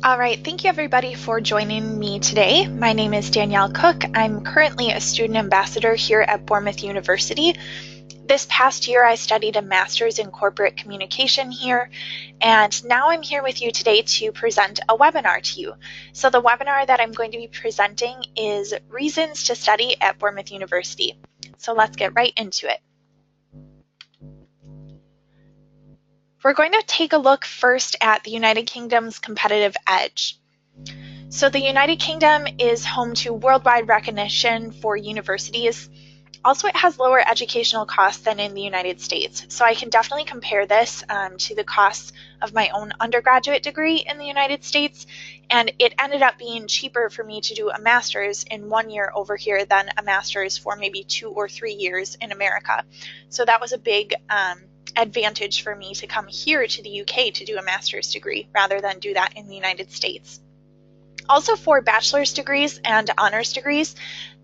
All right, thank you everybody for joining me today. My name is Danielle Cook. I'm currently a student ambassador here at Bournemouth University. This past year, I studied a master's in corporate communication here, and now I'm here with you today to present a webinar to you. So the webinar that I'm going to be presenting is Reasons to Study at Bournemouth University. So let's get right into it. We're going to take a look first at the United Kingdom's competitive edge. So the United Kingdom is home to worldwide recognition for universities. Also, it has lower educational costs than in the United States. So I can definitely compare this to the costs of my own undergraduate degree in the United States. And it ended up being cheaper for me to do a master's in 1 year over here than a master's for maybe 2 or 3 years in America. So that was a big advantage for me to come here to the UK to do a master's degree rather than do that in the United States. Also, for bachelor's degrees and honors degrees,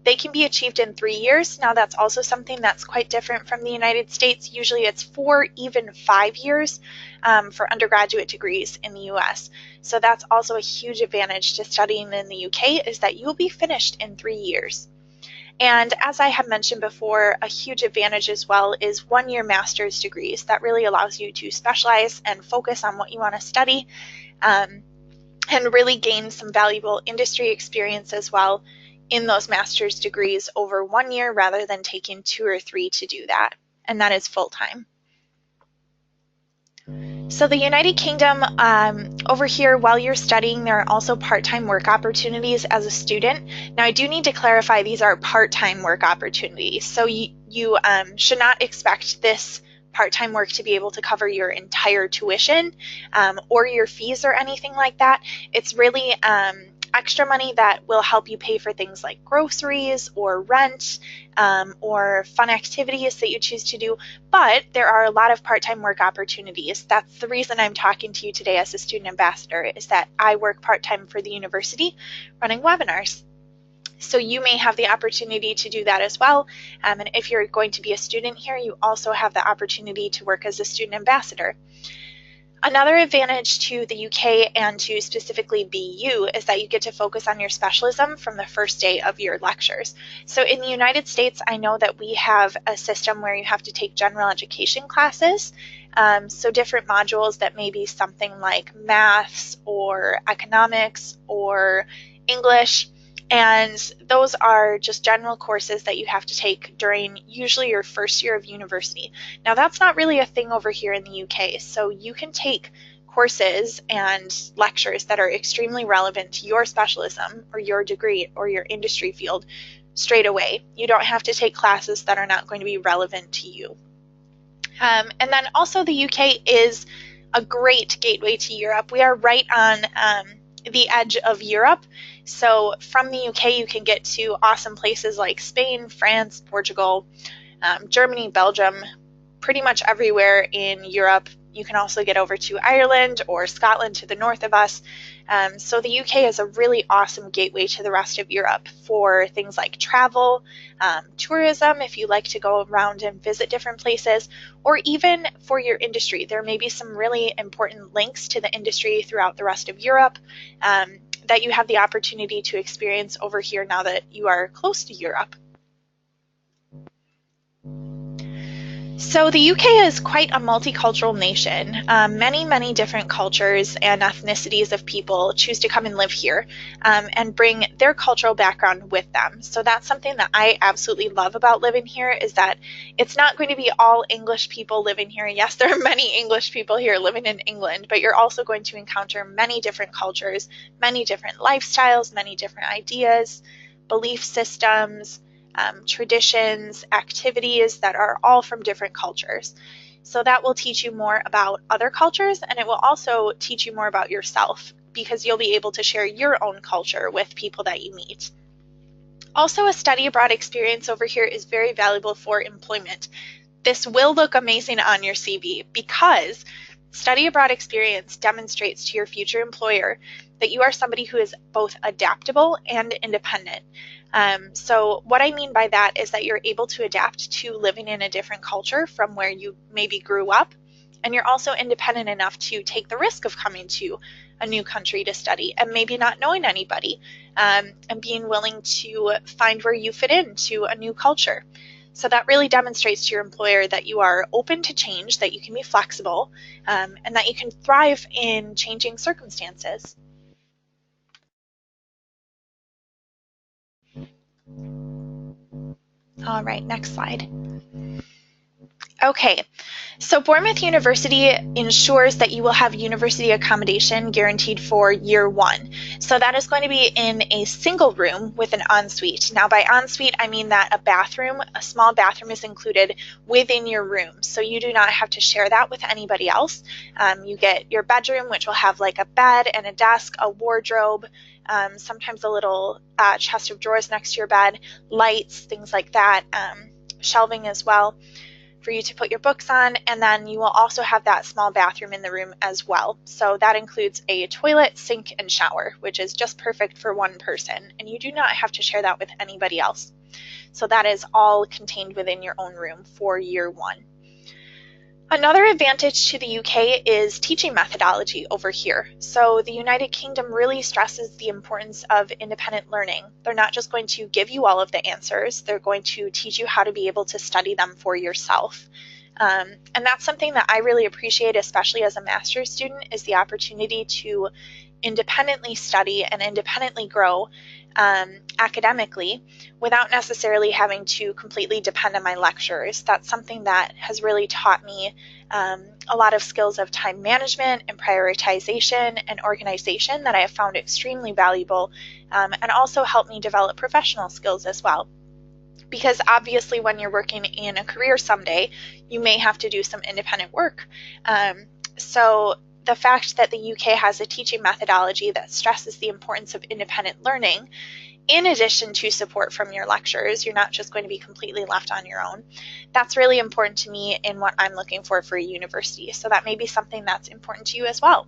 they can be achieved in 3 years. Now, that's also something that's quite different from the United States. Usually it's 4, even 5 years for undergraduate degrees in the US. So that's also a huge advantage to studying in the UK, is that you'll be finished in 3 years. And as I had mentioned before, a huge advantage as well is 1-year master's degrees. That really allows you to specialize and focus on what you want to study and really gain some valuable industry experience as well in those master's degrees over 1 year rather than taking 2 or 3 to do that. And that is full-time. So the United Kingdom, over here, while you're studying, there are also part-time work opportunities as a student. Now, I do need to clarify, these are part-time work opportunities. So you should not expect this part-time work to be able to cover your entire tuition or your fees or anything like that. It's really extra money that will help you pay for things like groceries or rent or fun activities that you choose to do. But there are a lot of part-time work opportunities. That's the reason I'm talking to you today as a student ambassador, is that I work part-time for the university running webinars. So you may have the opportunity to do that as well. And if you're going to be a student here, you also have the opportunity to work as a student ambassador. Another advantage to the UK and to specifically BU is that you get to focus on your specialism from the first day of your lectures. So in the United States, I know that we have a system where you have to take general education classes. So different modules that may be something like maths or economics or English. And those are just general courses that you have to take during usually your first year of university. Now, that's not really a thing over here in the UK. So you can take courses and lectures that are extremely relevant to your specialism or your degree or your industry field straight away. You don't have to take classes that are not going to be relevant to you. And then also the UK is a great gateway to Europe. We are right on the edge of Europe. So from the UK, you can get to awesome places like Spain, France, Portugal, Germany, Belgium, pretty much everywhere in Europe. You can also get over to Ireland or Scotland to the north of us. So the UK is a really awesome gateway to the rest of Europe for things like travel, tourism, if you like to go around and visit different places, or even for your industry. There may be some really important links to the industry throughout the rest of Europe that you have the opportunity to experience over here now that you are close to Europe. So the UK is quite a multicultural nation. Many different cultures and ethnicities of people choose to come and live here and bring their cultural background with them. So that's something that I absolutely love about living here, is that it's not going to be all English people living here. Yes, there are many English people here living in England, but you're also going to encounter many different cultures, many different lifestyles, many different ideas, belief systems, traditions, activities that are all from different cultures. So that will teach you more about other cultures, and it will also teach you more about yourself, because you'll be able to share your own culture with people that you meet. Also, a study abroad experience over here is very valuable for employment. This will look amazing on your CV, because study abroad experience demonstrates to your future employer that you are somebody who is both adaptable and independent. So what I mean by that is that you're able to adapt to living in a different culture from where you maybe grew up, And you're also independent enough to take the risk of coming to a new country to study and maybe not knowing anybody, and being willing to find where you fit into a new culture. So that really demonstrates to your employer that you are open to change, that you can be flexible, and that you can thrive in changing circumstances. All right, next slide. Okay, so Bournemouth University ensures that you will have university accommodation guaranteed for year one. So that is going to be in a single room with an ensuite. Now by ensuite, I mean that a small bathroom is included within your room. So you do not have to share that with anybody else. You get your bedroom, which will have like a bed and a desk, a wardrobe, sometimes a little chest of drawers next to your bed, lights, things like that, shelving as well for you to put your books on, and then you will also have that small bathroom in the room as well. So that includes a toilet, sink, and shower, which is just perfect for one person, and you do not have to share that with anybody else. So that is all contained within your own room for year one. Another advantage to the UK is teaching methodology over here. So the United Kingdom really stresses the importance of independent learning. They're not just going to give you all of the answers, they're going to teach you how to be able to study them for yourself. And that's something that I really appreciate, especially as a master's student, is the opportunity to independently study and independently grow academically without necessarily having to completely depend on my lecturers. That's something that has really taught me a lot of skills of time management and prioritization and organization that I have found extremely valuable, and also helped me develop professional skills as well. Because obviously when you're working in a career someday, you may have to do some independent work. So the fact that the UK has a teaching methodology that stresses the importance of independent learning, in addition to support from your lecturers, you're not just going to be completely left on your own. That's really important to me in what I'm looking for a university. So that may be something that's important to you as well.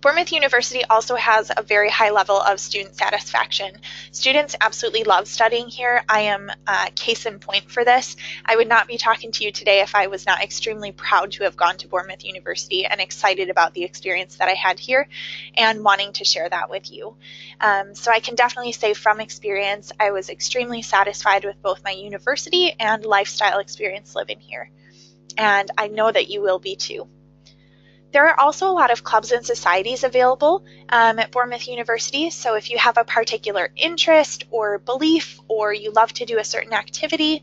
Bournemouth University also has a very high level of student satisfaction. Students absolutely love studying here. I am a case in point for this. I would not be talking to you today if I was not extremely proud to have gone to Bournemouth University and excited about the experience that I had here and wanting to share that with you. So I can definitely say from experience, I was extremely satisfied with both my university and lifestyle experience living here. And I know that you will be too. There are also a lot of clubs and societies available at Bournemouth University. So if you have a particular interest or belief, or you love to do a certain activity,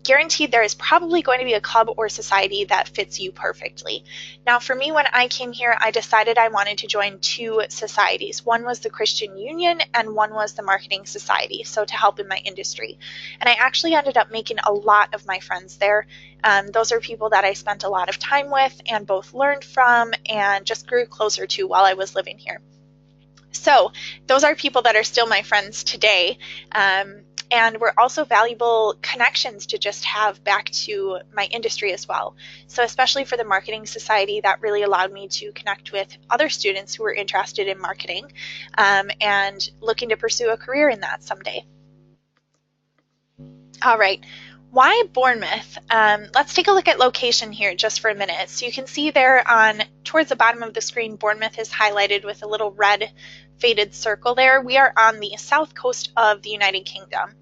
guaranteed there is probably going to be a club or society that fits you perfectly. Now for me, when I came here, I decided I wanted to join two societies. One was the Christian Union and one was the Marketing Society, so to help in my industry. And I actually ended up making a lot of my friends there. Those are people that I spent a lot of time with and both learned from and just grew closer to while I was living here. So those are people that are still my friends today. And were also valuable connections to just have back to my industry as well. So especially for the Marketing Society, that really allowed me to connect with other students who were interested in marketing and looking to pursue a career in that someday. All right. Why Bournemouth? Let's take a look at location here just for a minute. So you can see there towards the bottom of the screen, Bournemouth is highlighted with a little red faded circle there. We are on the south coast of the United Kingdom.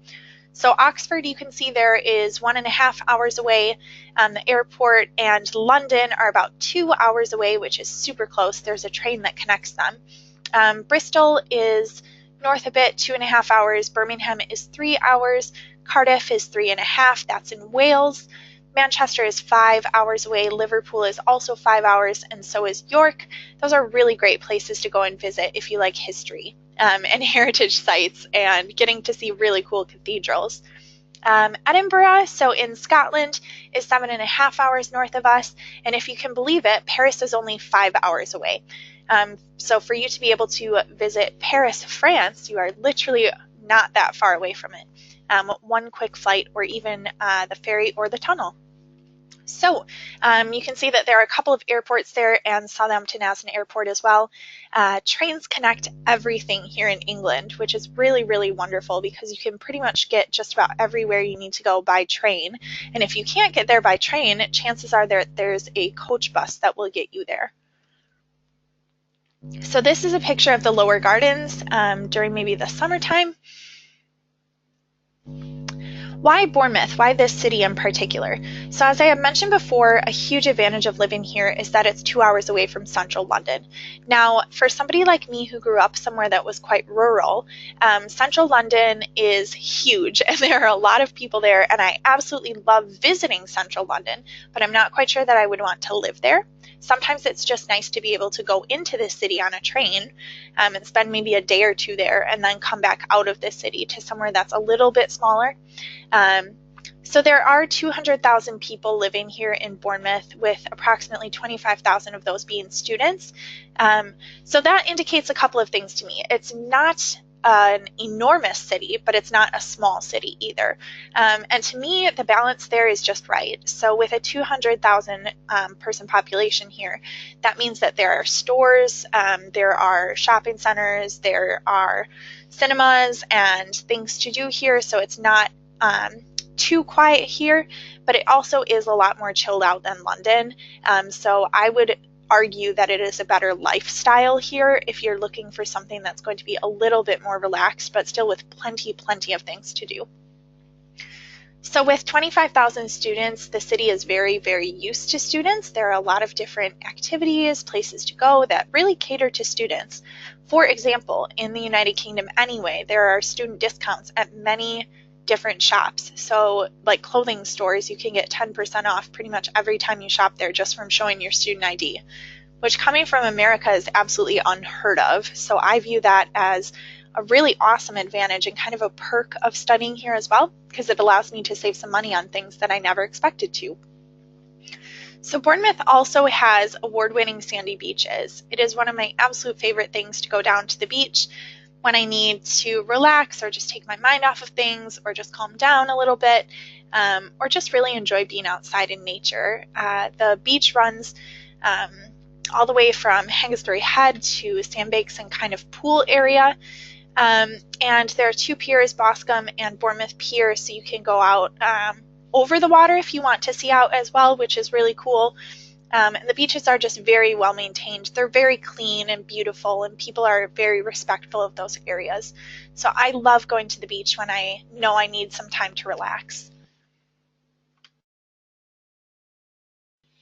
So Oxford, you can see there, is 1.5 hours away. The airport and London are about 2 hours away, which is super close. There's a train that connects them. Bristol is north a bit, 2.5 hours. Birmingham is 3 hours. Cardiff is 3.5. That's in Wales. Manchester is 5 hours away. Liverpool is also 5 hours, and so is York. Those are really great places to go and visit if you like history and heritage sites and getting to see really cool cathedrals. Edinburgh, so in Scotland, is 7.5 hours north of us, and if you can believe it, Paris is only 5 hours away. So for you to be able to visit Paris, France, you are literally not that far away from it. One quick flight or even the ferry or the tunnel. So you can see that there are a couple of airports there, and Southampton as an airport as well. Trains connect everything here in England, which is really, really wonderful because you can pretty much get just about everywhere you need to go by train. And if you can't get there by train, chances are there's a coach bus that will get you there. So this is a picture of the lower gardens during maybe the summertime. Why Bournemouth? Why this city in particular? So as I have mentioned before, a huge advantage of living here is that it's 2 hours away from central London. Now, for somebody like me who grew up somewhere that was quite rural, central London is huge and there are a lot of people there, and I absolutely love visiting central London, but I'm not quite sure that I would want to live there. Sometimes it's just nice to be able to go into the city on a train and spend maybe a day or two there and then come back out of the city to somewhere that's a little bit smaller. So there are 200,000 people living here in Bournemouth, with approximately 25,000 of those being students. So that indicates a couple of things to me. It's not an enormous city, but it's not a small city either. And to me, the balance there is just right. So with a 200,000 person population here, that means that there are stores, there are shopping centers, there are cinemas and things to do here. So it's not too quiet here, but it also is a lot more chilled out than London. So I would argue that it is a better lifestyle here if you're looking for something that's going to be a little bit more relaxed, but still with plenty of things to do. So with 25,000 students, the city is very, very used to students. There are a lot of different activities, places to go that really cater to students. For example, in the United Kingdom anyway, there are student discounts at many different shops. So like clothing stores, you can get 10% off pretty much every time you shop there just from showing your student ID, which coming from America is absolutely unheard of. So I view that as a really awesome advantage and kind of a perk of studying here as well, because it allows me to save some money on things that I never expected to. So Bournemouth also has award-winning sandy beaches. It is one of my absolute favorite things to go down to the beach when I need to relax or just take my mind off of things or just calm down a little bit, or just really enjoy being outside in nature. The beach runs all the way from Hengistbury Head to Sandbanks and kind of pool area. And there are two piers, Boscombe and Bournemouth Pier, so you can go out over the water if you want to see out as well, which is really cool. And the beaches are just very well maintained. They're very clean and beautiful, and people are very respectful of those areas. So I love going to the beach when I know I need some time to relax.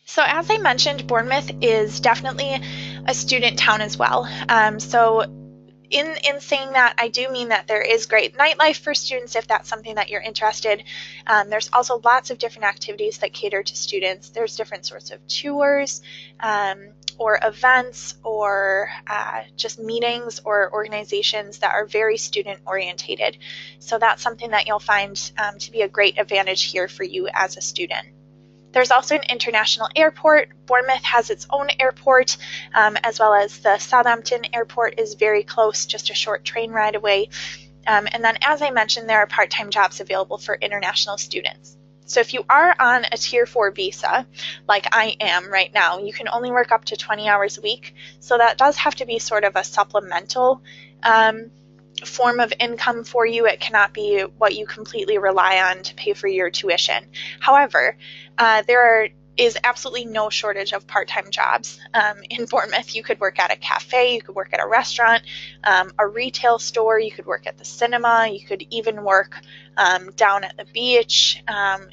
So as I mentioned, Bournemouth is definitely a student town as well. So in saying that, I do mean that there is great nightlife for students if that's something that you're interested. There's also lots of different activities that cater to students. There's different sorts of tours or events or just meetings or organizations that are very student orientated. So that's something that you'll find to be a great advantage here for you as a student. There's also an international airport. Bournemouth has its own airport, as well as the Southampton airport is very close, just a short train ride away. And then, as I mentioned, there are part-time jobs available for international students. So if you are on a Tier 4 visa, like I am right now, you can only work up to 20 hours a week. So that does have to be sort of a supplemental form of income for you. It cannot be what you completely rely on to pay for your tuition. However, there is absolutely no shortage of part-time jobs in Bournemouth. You could work at a cafe, you could work at a restaurant, a retail store, you could work at the cinema, you could even work down at the beach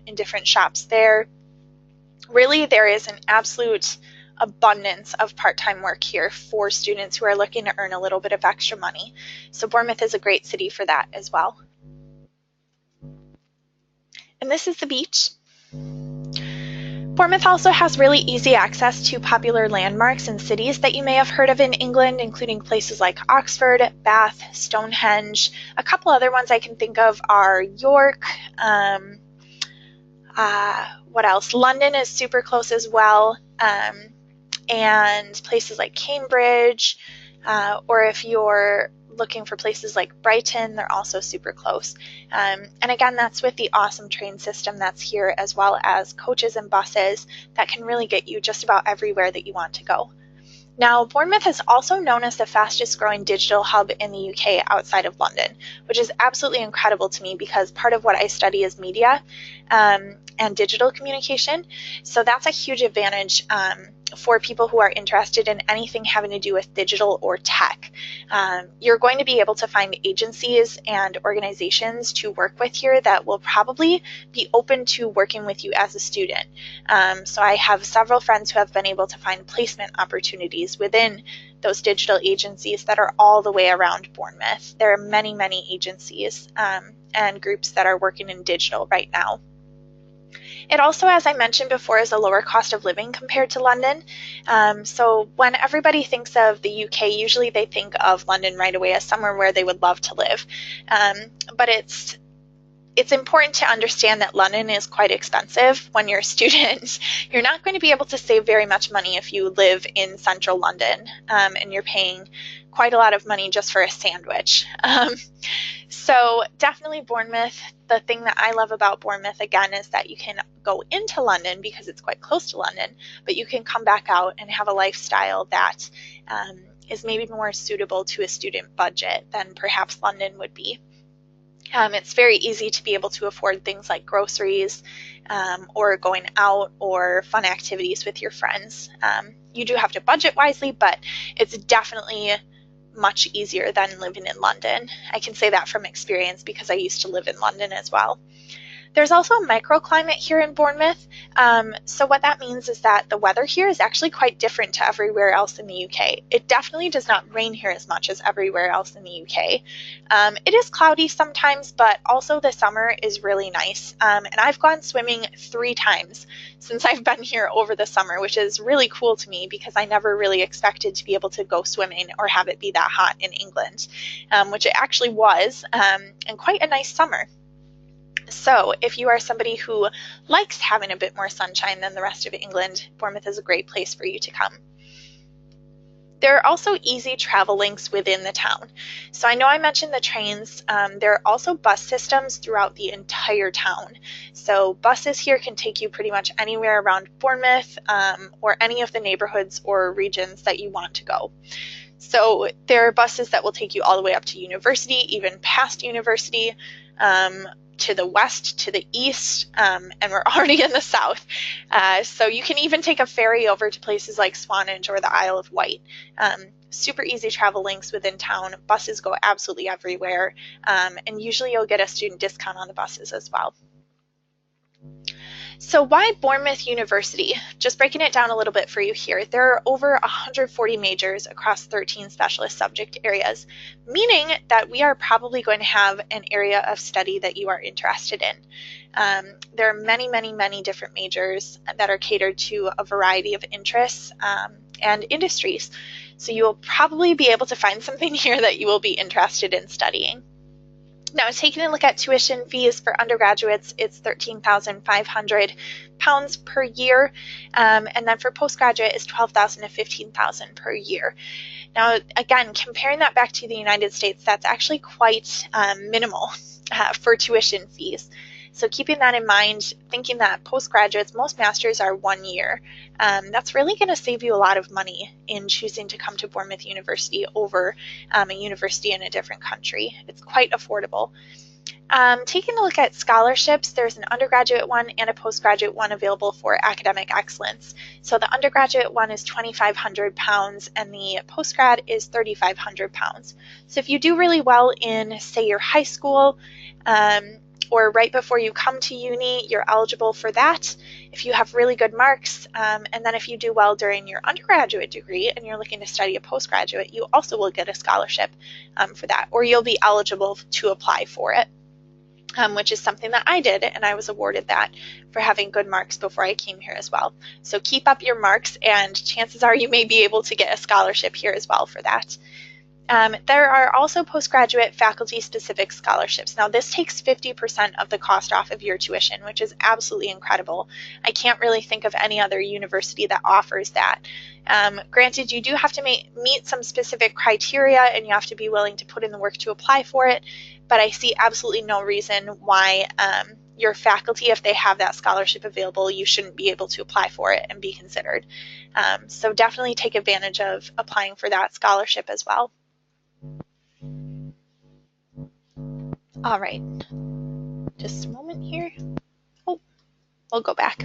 in different shops there. Really, there is an absolute abundance of part-time work here for students who are looking to earn a little bit of extra money. So Bournemouth is a great city for that as well. And this is the beach. Bournemouth also has really easy access to popular landmarks and cities that you may have heard of in England, including places like Oxford, Bath, Stonehenge. A couple other ones I can think of are York. What else? London is super close as well. And places like Cambridge, or if you're looking for places like Brighton, they're also super close. And again, that's with the awesome train system that's here, as well as coaches and buses that can really get you just about everywhere that you want to go. Now, Bournemouth is also known as the fastest growing digital hub in the UK outside of London, which is absolutely incredible to me because part of what I study is media and digital communication. So that's a huge advantage for people who are interested in anything having to do with digital or tech. You're going to be able to find agencies and organizations to work with here that will probably be open to working with you as a student. So I have several friends who have been able to find placement opportunities within those digital agencies that are all the way around Bournemouth. There are many, many agencies and groups that are working in digital right now. It also, as I mentioned before, is a lower cost of living compared to London. So when everybody thinks of the UK, usually they think of London right away as somewhere where they would love to live. But it's important to understand that London is quite expensive when you're a student. You're not going to be able to save very much money if you live in central London and you're paying quite a lot of money just for a sandwich. So definitely Bournemouth. The thing that I love about Bournemouth, again, is that you can go into London because it's quite close to London, but you can come back out and have a lifestyle that is maybe more suitable to a student budget than perhaps London would be. It's very easy to be able to afford things like groceries or going out or fun activities with your friends. You do have to budget wisely, but it's definitely much easier than living in London. I can say that from experience because I used to live in London as well. There's also a microclimate here in Bournemouth. So what that means is that the weather here is actually quite different to everywhere else in the UK. It definitely does not rain here as much as everywhere else in the UK. It is cloudy sometimes, but also the summer is really nice. And I've gone swimming 3 times since I've been here over the summer, which is really cool to me because I never really expected to be able to go swimming or have it be that hot in England, which it actually was, and quite a nice summer. So if you are somebody who likes having a bit more sunshine than the rest of England, Bournemouth is a great place for you to come. There are also easy travel links within the town. So I know I mentioned the trains. There are also bus systems throughout the entire town. So buses here can take you pretty much anywhere around Bournemouth or any of the neighborhoods or regions that you want to go. So there are buses that will take you all the way up to university, even past university, to the west, to the east, and we're already in the south. So you can even take a ferry over to places like Swanage or the Isle of Wight. Super easy travel links within town. Buses go absolutely everywhere, and usually you'll get a student discount on the buses as well. So why Bournemouth University? Just breaking it down a little bit for you here. There are over 140 majors across 13 specialist subject areas, meaning that we are probably going to have an area of study that you are interested in. There are many, many, many different majors that are catered to a variety of interests and industries. So you will probably be able to find something here that you will be interested in studying. Now, taking a look at tuition fees for undergraduates, it's £13,500 per year, and then for postgraduate is $12,000 to $15,000 per year. Now, again, comparing that back to the United States, that's actually quite minimal for tuition fees. So keeping that in mind, thinking that postgraduates, most masters are 1 year, that's really going to save you a lot of money in choosing to come to Bournemouth University over a university in a different country. It's quite affordable. Taking a look at scholarships, there's an undergraduate one and a postgraduate one available for academic excellence. So the undergraduate one is £2,500 and the postgrad is £3,500. So if you do really well in, say, your high school, or right before you come to uni, you're eligible for that if you have really good marks. And then if you do well during your undergraduate degree and you're looking to study a postgraduate, you also will get a scholarship for that, or you'll be eligible to apply for it, which is something that I did, and I was awarded that for having good marks before I came here as well. So keep up your marks, and chances are you may be able to get a scholarship here as well for that. There are also postgraduate faculty-specific scholarships. Now, this takes 50% of the cost off of your tuition, which is absolutely incredible. I can't really think of any other university that offers that. Granted, you do have to meet some specific criteria, and you have to be willing to put in the work to apply for it, but I see absolutely no reason why your faculty, if they have that scholarship available, you shouldn't be able to apply for it and be considered. So definitely take advantage of applying for that scholarship as well. All right, just a moment here. Oh, we'll go back.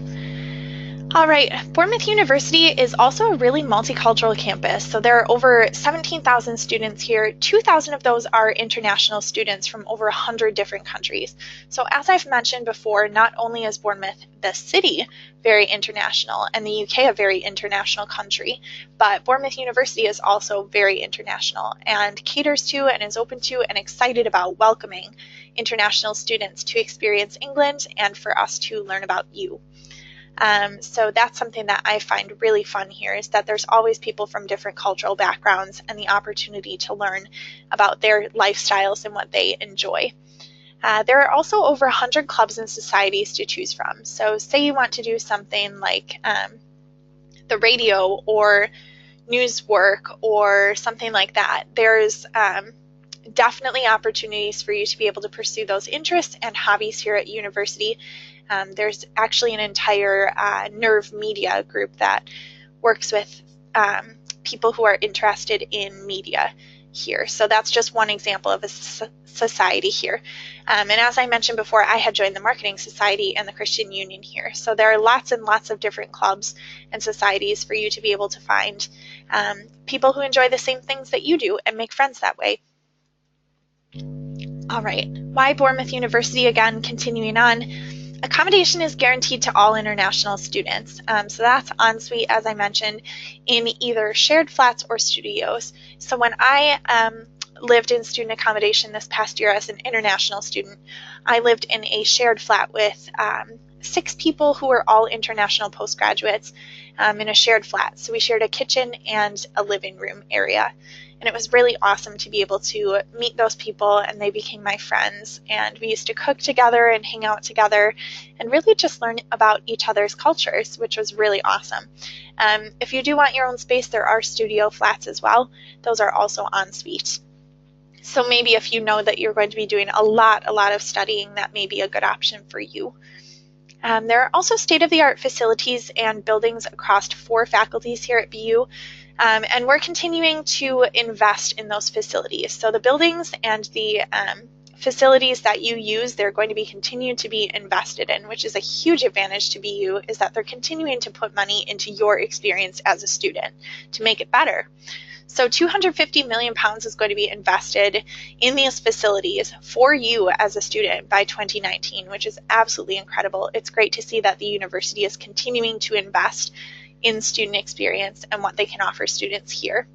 All right, Bournemouth University is also a really multicultural campus. So there are over 17,000 students here. 2,000 of those are international students from over 100 different countries. So as I've mentioned before, not only is Bournemouth, the city, very international, and the UK a very international country, but Bournemouth University is also very international and caters to and is open to and excited about welcoming international students to experience England and for us to learn about you. So that's something that I find really fun here, is that there's always people from different cultural backgrounds and the opportunity to learn about their lifestyles and what they enjoy. There are also over 100 clubs and societies to choose from. So say you want to do something like the radio or news work or something like that. There's definitely opportunities for you to be able to pursue those interests and hobbies here at university. There's actually an entire Nerve Media group that works with people who are interested in media here. So that's just one example of a society here. And as I mentioned before, I had joined the Marketing Society and the Christian Union here. So there are lots and lots of different clubs and societies for you to be able to find people who enjoy the same things that you do and make friends that way. All right, why Bournemouth University? Again, continuing on. Accommodation is guaranteed to all international students. So that's ensuite, as I mentioned, in either shared flats or studios. So when I lived in student accommodation this past year as an international student, I lived in a shared flat with 6 people who were all international postgraduates in a shared flat. So we shared a kitchen and a living room area. And it was really awesome to be able to meet those people, and they became my friends. And we used to cook together and hang out together and really just learn about each other's cultures, which was really awesome. If you do want your own space, there are studio flats as well. Those are also en suite. So maybe if you know that you're going to be doing a lot of studying, that may be a good option for you. There are also state-of-the-art facilities and buildings across 4 faculties here at BU. And we're continuing to invest in those facilities. So the buildings and the facilities that you use, they're going to be continued to be invested in, which is a huge advantage to BU, is that they're continuing to put money into your experience as a student to make it better. So £250 million is going to be invested in these facilities for you as a student by 2019, which is absolutely incredible. It's great to see that the university is continuing to invest in student experience and what they can offer students here.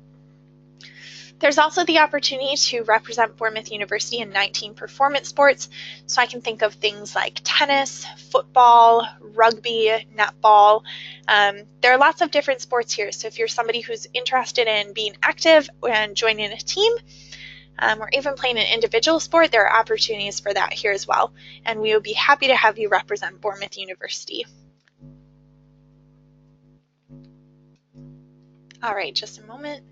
There's also the opportunity to represent Bournemouth University in 19 performance sports. So I can think of things like tennis, football, rugby, netball. There are lots of different sports here. So if you're somebody who's interested in being active and joining a team, or even playing an individual sport, there are opportunities for that here as well. And we would be happy to have you represent Bournemouth University. All right, just a moment.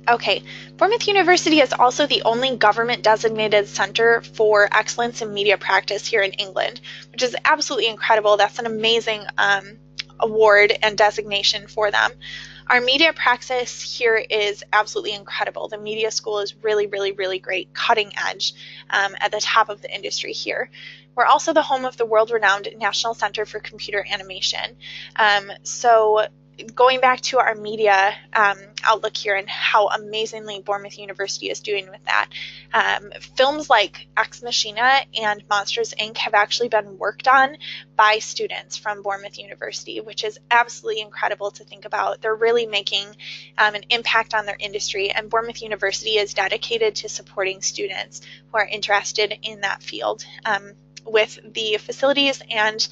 Okay, Bournemouth University is also the only government-designated center for excellence in media practice here in England, which is absolutely incredible. That's an amazing award and designation for them. Our media practice here is absolutely incredible. The media school is really great, cutting edge, at the top of the industry here. We're also the home of the world-renowned National Center for Computer Animation. So going back to our media outlook here and how amazingly Bournemouth University is doing with that, films like Ex Machina and Monsters, Inc. have actually been worked on by students from Bournemouth University, which is absolutely incredible to think about. They're really making an impact on their industry, and Bournemouth University is dedicated to supporting students who are interested in that field with the facilities and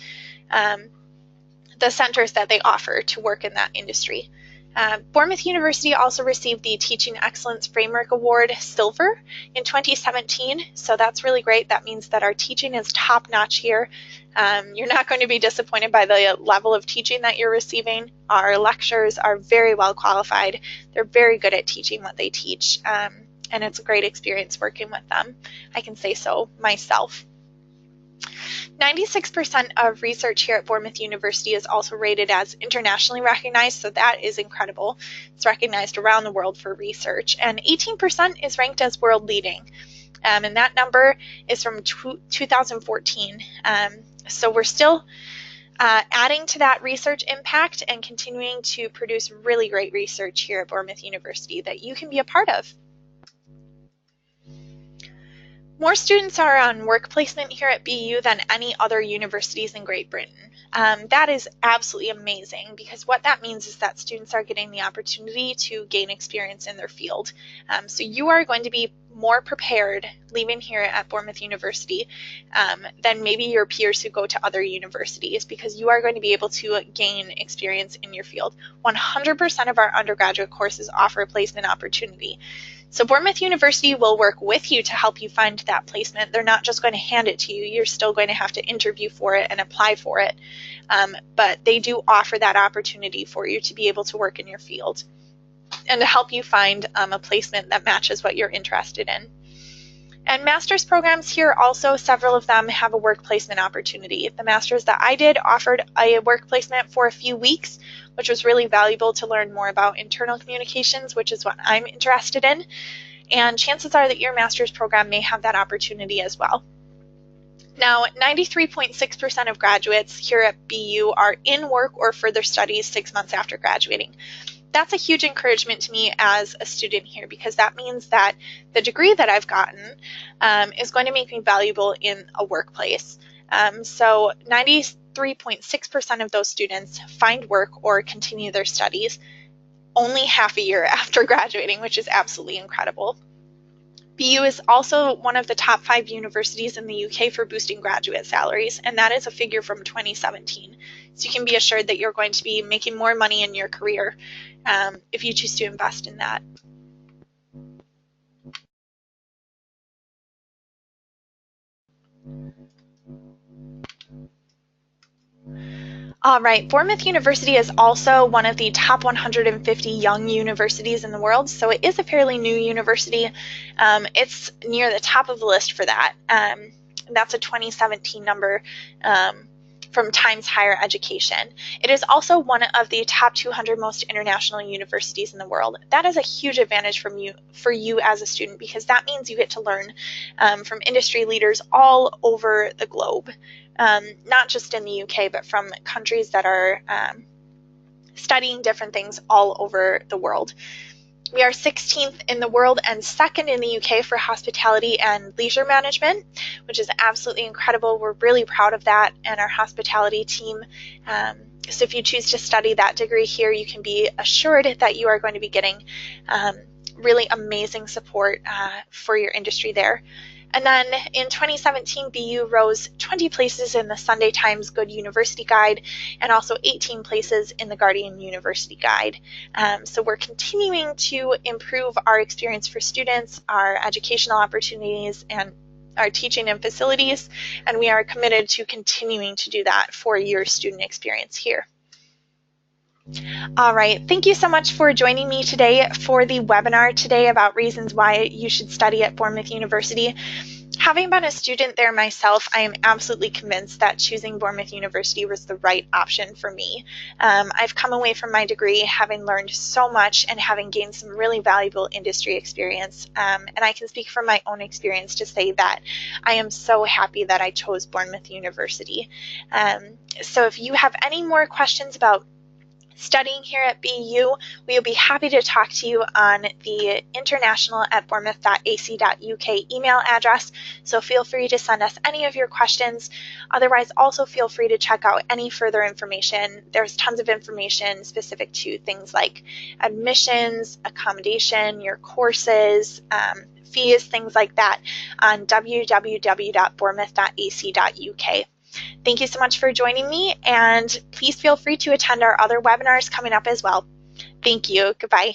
the centers that they offer to work in that industry. Bournemouth University also received the Teaching Excellence Framework Award Silver in 2017, so that's really great. That means that our teaching is top-notch here. You're not going to be disappointed by the level of teaching that you're receiving. Our lecturers are very well qualified. They're very good at teaching what they teach, and it's a great experience working with them. I can say so myself. 96% of research here at Bournemouth University is also rated as internationally recognized, so that is incredible. It's recognized around the world for research, and 18% is ranked as world leading, and that number is from 2014. So we're still adding to that research impact and continuing to produce really great research here at Bournemouth University that you can be a part of. More students are on work placement here at BU than any other universities in Great Britain. That is absolutely amazing, because what that means is that students are getting the opportunity to gain experience in their field. So you are going to be more prepared leaving here at Bournemouth University than maybe your peers who go to other universities, because you are going to be able to gain experience in your field. 100% of our undergraduate courses offer a placement opportunity. So Bournemouth University will work with you to help you find that placement. They're not just going to hand it to you. You're still going to have to interview for it and apply for it. But they do offer that opportunity for you to be able to work in your field and to help you find a placement that matches what you're interested in. And master's programs here also, several of them have a work placement opportunity. The master's that I did offered a work placement for a few weeks, which was really valuable to learn more about internal communications, which is what I'm interested in. And chances are that your master's program may have that opportunity as well. Now, 93.6% of graduates here at BU are in work or further studies 6 months after graduating. That's a huge encouragement to me as a student here, because that means that the degree that I've gotten is going to make me valuable in a workplace. So 93.6% of those students find work or continue their studies only half a year after graduating, which is absolutely incredible. BU is also one of the top 5 universities in the UK for boosting graduate salaries, and that is a figure from 2017. So you can be assured that you're going to be making more money in your career if you choose to invest in that. All right, Bournemouth University is also one of the top 150 young universities in the world, so it is a fairly new university. It's near the top of the list for that. That's a 2017 number from Times Higher Education. It is also one of the top 200 most international universities in the world. That is a huge advantage for you as a student, because that means you get to learn from industry leaders all over the globe. Not just in the UK, but from countries that are studying different things all over the world. We are 16th in the world and 2nd in the UK for hospitality and leisure management, which is absolutely incredible. We're really proud of that and our hospitality team. So if you choose to study that degree here, you can be assured that you are going to be getting really amazing support for your industry there. And then in 2017, BU rose 20 places in the Sunday Times Good University Guide and also 18 places in the Guardian University Guide. So we're continuing to improve our experience for students, our educational opportunities, and our teaching and facilities, and we are committed to continuing to do that for your student experience here. All right, thank you so much for joining me today for the webinar today about reasons why you should study at Bournemouth University. Having been a student there myself, I am absolutely convinced that choosing Bournemouth University was the right option for me. I've come away from my degree having learned so much and having gained some really valuable industry experience. And I can speak from my own experience to say that I am so happy that I chose Bournemouth University. So if you have any more questions about studying here at BU, we will be happy to talk to you on the international@bournemouth.ac.uk email address, so feel free to send us any of your questions. Otherwise, also feel free to check out any further information. There's tons of information specific to things like admissions, accommodation, your courses, fees, things like that on www.bournemouth.ac.uk. Thank you so much for joining me, and please feel free to attend our other webinars coming up as well. Thank you. Goodbye.